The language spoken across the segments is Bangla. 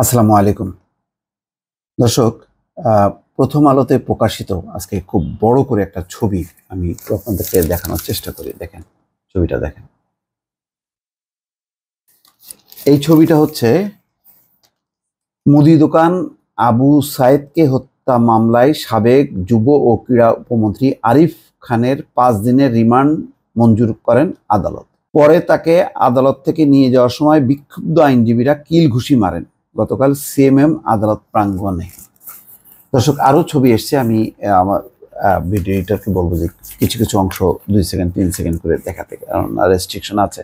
আসসালামু আলাইকুম দর্শক। প্রথম আলোতে প্রকাশিত আজকে খুব বড় করে একটা ছবি আমি আপনাদেরকে দেখানোর চেষ্টা করি। দেখেন, ছবিটা দেখেন। এই ছবিটা হচ্ছে মুদি দোকান আবু সাইদকে হত্যা মামলায় সাবেক যুব ও ক্রীড়া উপমন্ত্রী আরিফ খানের 5 দিনের রিমান্ড মঞ্জুর করেন আদালত। পরে তাকে আদালত থেকে নিয়ে যাওয়ার সময় বিক্ষুব্ধ আইনজীবীরা কিল ঘুষি মারেন গতকাল সিএমএম আদালত প্রাঙ্গণে। দর্শক, আরো ছবি এসছে। আমি আমার ভিডিও এডিটরকে বলবো যে কিছু কিছু অংশ 2 সেকেন্ড 3 সেকেন্ড করে দেখাতে, কারণ রেস্ট্রিকশন আছে,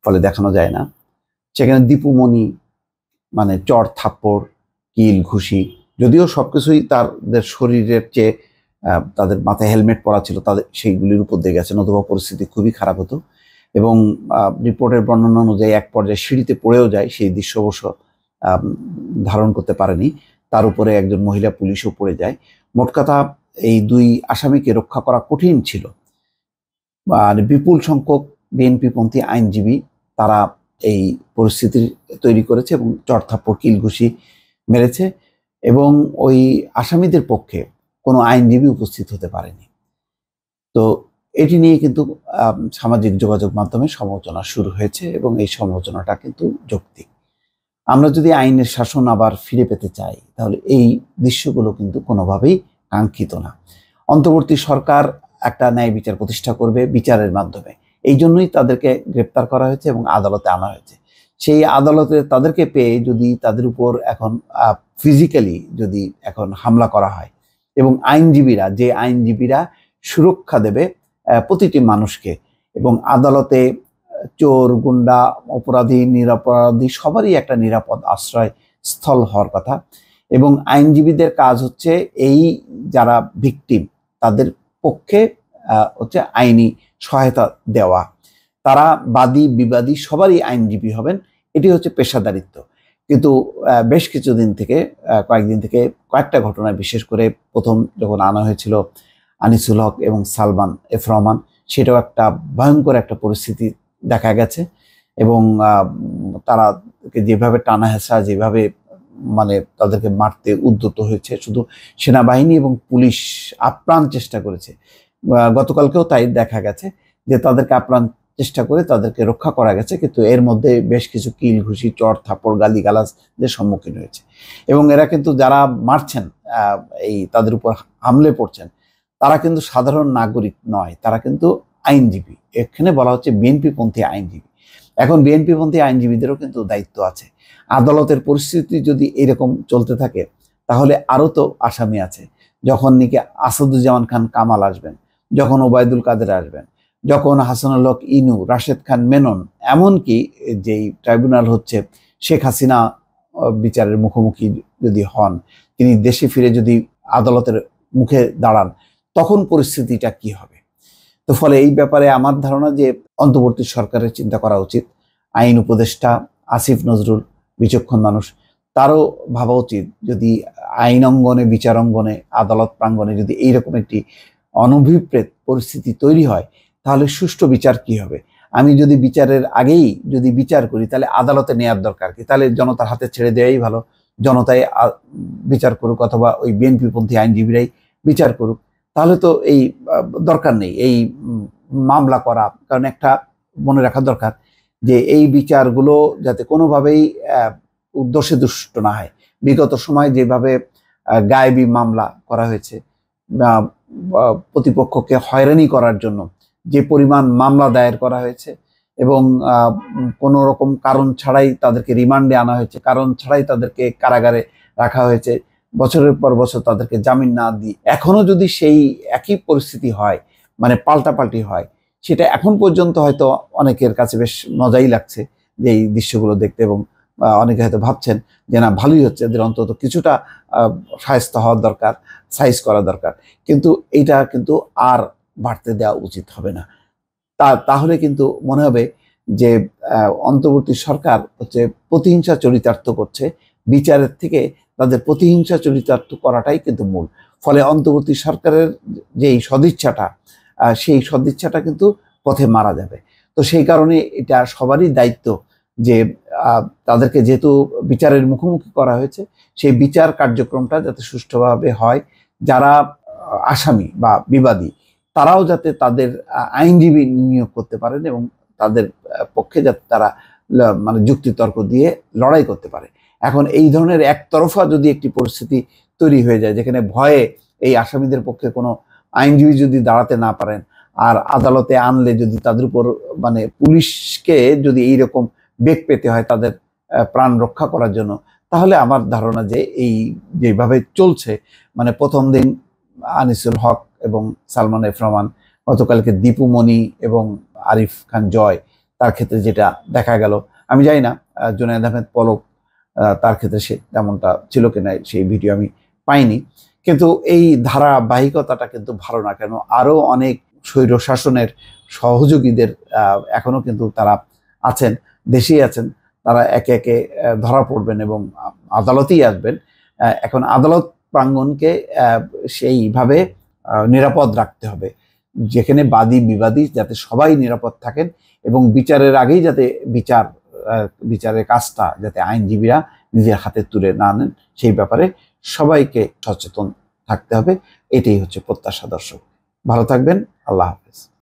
ফলে দেখানো যায় না। সেখানে দীপুমণি মানে চর থাপ্পড় কিল ঘুষি, যদিও সবকিছুই তাদের শরীরের চেয়ে তাদের মাথায় হেলমেট পরা ছিল, তাদের সেইগুলির উপর দিয়ে গেছে, নতুবা পরিস্থিতি খুবই খারাপ হতো। এবং রিপোর্টের বর্ণনা অনুযায়ী এক পর্যায়ে সিঁড়িতে পড়েও যায়, সেই দৃশ্য অবশ্য ধারণ করতে পারেনি। তার উপরে একজন মহিলা পুলিশও পড়ে যায়। মোট কথা, এই দুই আসামিকে রক্ষা করা কঠিন ছিল। আর বিপুল সংখ্যক বিএনপিপন্থী আইনজীবী তারা এই পরিস্থিতি তৈরি করেছে এবং চড়থাপ্পড় কিল ঘুষি মেরেছে, এবং ওই আসামিদের পক্ষে কোনো আইনজীবী উপস্থিত হতে পারেনি। তো এটি নিয়ে কিন্তু সামাজিক যোগাযোগ মাধ্যমে সমালোচনা শুরু হয়েছে, এবং এই সমালোচনাটা কিন্তু যৌক্তিক। আমরা যদি আইনের শাসন আবার ফিরে পেতে চাই, তাহলে এই দৃশ্যগুলো কিন্তু কোনোভাবেই কাঙ্ক্ষিত না। অন্তর্বর্তী সরকার একটা ন্যায় বিচার প্রতিষ্ঠা করবে বিচারের মাধ্যমে, এই জন্যই তাদেরকে গ্রেপ্তার করা হয়েছে এবং আদালতে আনা হয়েছে। সেই আদালতে তাদেরকে পেয়ে যদি তাদের উপর এখন ফিজিক্যালি যদি এখন হামলা করা হয়, এবং যে আইনজীবীরা সুরক্ষা দেবে প্রতিটি মানুষকে, এবং আদালতে চোর, গুন্ডা, অপরাধী, নিরপরাধী সবারই একটা নিরাপদ আশ্রয় স্থল হওয়ার কথা। এবং আইনজীবীদের কাজ হচ্ছে এই যারা ভিকটিম তাদের পক্ষে হচ্ছে আইনি সহায়তা দেওয়া। তারা বাদী বিবাদী সবারই আইনজীবী হবেন, এটি হচ্ছে পেশাদারিত্ব। কিন্তু বেশ কিছুদিন থেকে কয়েকদিন থেকে কয়েকটা ঘটনায়, বিশেষ করে প্রথম যখন আনা হয়েছিল আনিসুল হক এবং সালমান এফ রহমান, সেটাও একটা ভয়ঙ্কর একটা পরিস্থিতি দেখা গেছে। এবং তারা যেভাবে টানা হেঁচড়া, যেভাবে মানে তাদেরকে মারতে উদ্যত হয়েছে, শুধু সেনাবাহিনী এবং পুলিশ আপ্রাণ চেষ্টা করেছে। গতকালকেও তাই দেখা গেছে যে তাদেরকে আপ্রাণ চেষ্টা করে তাদেরকে রক্ষা করা গেছে, কিন্তু এর মধ্যে বেশ কিছু কিল ঘুষি, চর থাপ্পড়, গালিগালাজের সম্মুখীন হয়েছে। এবং এরা কিন্তু যারা মারছেন, এই তাদের উপর হামলে পড়ছেন, তারা কিন্তু সাধারণ নাগরিক নয়, তারা কিন্তু আইনজীবী। এখানে বলা হচ্ছে বিএনপিপন্থী আইনজীবী। এখন বিএনপিপন্থী আইনজীবীদেরও কিন্তু দায়িত্ব আছে। আদালতের পরিস্থিতি যদি এরকম চলতে থাকে, তাহলে আরও তো আসামি আছে। যখন নাকি আসাদুজ্জামান খান কামাল আসবেন, যখন ওবায়দুল কাদের আসবেন, যখন হাসানুল হক ইনু, রাশেদ খান মেনন, এমনকি যেই ট্রাইব্যুনাল হচ্ছে শেখ হাসিনা বিচারের মুখোমুখি যদি হন, তিনি দেশে ফিরে যদি আদালতের মুখে দাঁড়ান, তখন পরিস্থিতিটা কি হবে? তো ফলে এই ব্যাপারে আমার ধারণা যে অন্তর্বর্তী সরকারের চিন্তা করা উচিত। আইন উপদেষ্টা আসিফ নজরুল বিচক্ষণ মানুষ, তারও ভাবা উচিত, যদি আইন অঙ্গনে, বিচার অঙ্গনে, আদালত প্রাঙ্গণে যদি এইরকম একটি অনভিপ্রেত পরিস্থিতি তৈরি হয়, তাহলে সুষ্ঠু বিচার কি হবে? আমি যদি বিচারের আগেই যদি বিচার করি, তাহলে আদালতে নেওয়ার দরকার কি? তাহলে জনতার হাতে ছেড়ে দেওয়াই ভালো। জনতাই বিচার করুক, অথবা ওই বিএনপিপন্থী আইনজীবীরাই বিচার করুক। তাহলে তো এই দরকার নেই এই মামলা করা। কারণ একটা মনে রাখা দরকার যে এই বিচারগুলো যাতে কোনোভাবেই দোষে দুষ্ট না হয়। বিগত সময় যেভাবে গায়েবী মামলা করা হয়েছে, প্রতিপক্ষকে হয়রানি করার জন্য যে পরিমাণ মামলা দায়ের করা হয়েছে, এবং কোনো রকম কারণ ছাড়াই তাদেরকে রিমান্ডে আনা হয়েছে, কারণ ছাড়াই তাদেরকে কারাগারে রাখা হয়েছে, বছরের পর বছর তাদেরকে জামিন না দিয়ে এখনো যদি সেই একই পরিস্থিতি হয়, মানে পাল্টাপাল্টি হয়, সেটা এখন পর্যন্ত হয়তো অনেকের কাছে বেশ মজাই লাগছে যে এই দৃশ্যগুলো দেখতে। এবং অনেকে হয়তো ভাবছেন যে না, ভালোই হচ্ছে, এদের অন্তত কিছুটা শায়েস্তা হওয়ার দরকার, সাইজ করা দরকার। কিন্তু এইটা কিন্তু আর বাড়তে দেওয়া উচিত হবে না। তাহলে কিন্তু মনে হবে যে অন্তর্বর্তী সরকার হচ্ছে প্রতিহিংসা চরিতার্থ করছে, বিচারের থেকে তাদের প্রতিহিংসা চরিতার্থ করাটাই কিন্তু মূল। ফলে অন্তর্বর্তী সরকারের যেই সদিচ্ছাটা, সেই সদিচ্ছাটা কিন্তু পথে মারা যাবে। তো সেই কারণে এটা সবারই দায়িত্ব যে তাদেরকে যেহেতু বিচারের মুখোমুখি করা হয়েছে, সেই বিচার কার্যক্রমটা যাতে সুষ্ঠুভাবে হয়, যারা আসামি বা বিবাদী তারাও যাতে তাদের আইনজীবী নিয়োগ করতে পারেন এবং তাদের পক্ষে যাতে তারা মানে যুক্তিতর্ক দিয়ে লড়াই করতে পারে। এখন এই ধরনের একতরফা যদি একটি পরিস্থিতি তৈরি হয়ে যায়, যেখানে ভয়ে এই আসামিদের পক্ষে কোনো আইনজীবী যদি দাঁড়াতে না পারেন, আর আদালতে আনলে যদি তাদের উপর মানে পুলিশকে যদি এইরকম বেগ পেতে হয় তাদের প্রাণ রক্ষা করার জন্য, তাহলে আমার ধারণা যে এই যেভাবে চলছে, মানে প্রথম দিন আনিসুল হক এবং সালমান এফ রহমান, গতকালকে দীপু মনি এবং আরিফ খান জয়, তার ক্ষেত্রে যেটা দেখা গেল, আমি জানি না জুনায়েদ আহমেদ পলক তার ক্ষেত্রে সে তেমনটা ছিল কিনা, সেই ভিডিও আমি পাইনি। কিন্তু এই ধারাবাহিকতাটা কিন্তু ভালো না। কেন আরো অনেক স্বৈর শাসনের সহযোগীদের এখনো কিন্তু তারা আছেন, দেশেই আছেন, তারা একে একে ধরা পড়বেন এবং আদালতেই আসবেন। এখন আদালত প্রাঙ্গণকে সেইভাবে নিরাপদ রাখতে হবে, যেখানে বাদী বিবাদী যাতে সবাই নিরাপদ থাকেন এবং বিচারের আগেই যাতে বিচারের কাজটা যাতে আইনজীবীরা নিজের হাতে তুলে না নেন, সেই ব্যাপারে সবাইকে সচেতন থাকতে হবে। এটাই হচ্ছে প্রত্যাশা। দর্শক ভালো থাকবেন, আল্লাহ হাফেজ।